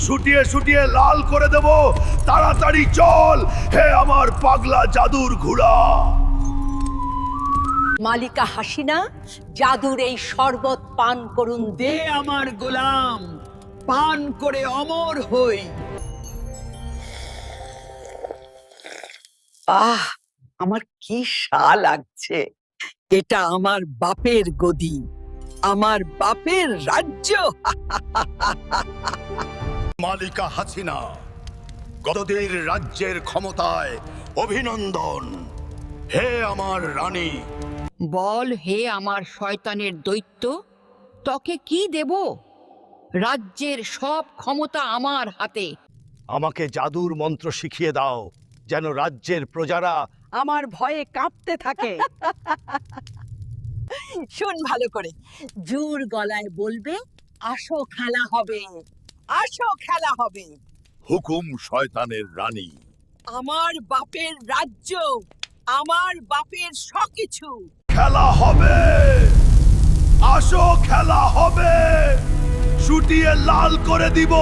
শুটিয়ে শুটিয়ে লাল করে দেব। তাড়াতাড়ি চল হে আমার পাগলা জাদুর ঘোড়া। মালিকা হাসিনা, জাদুর এই শরবত পান করুন। দে আমার গোলাম, পান করে অমর হই। আহ, আমার কি লাগছে। এটা আমার বাপের গদি, আমার বাপের রাজ্য। মালিকা হাসিনা, গতদের রাজ্যের ক্ষমতায় অভিনন্দন। হে আমার রানী, বল হে আমার শয়তানের দৈত্য, তোকে কি দেব? রাজ্যের সব ক্ষমতা আমার হাতে। আমাকে জাদুর মন্ত্র শিখিয়ে দাও, যেন রাজ্যের প্রজারা আমার ভয়ে কাঁপতে থাকে। শোন ভালো করে, জোর গলায় বলবে, আসো খেলা হবে, আসো খেলা হবে। হুকুম শয়তানের রানী। আমার বাপের রাজ্য, আমার বাপের সবকিছু। খেলা হবে, আসো খেলা হবে, শুটিয়ে লাল করে দিব।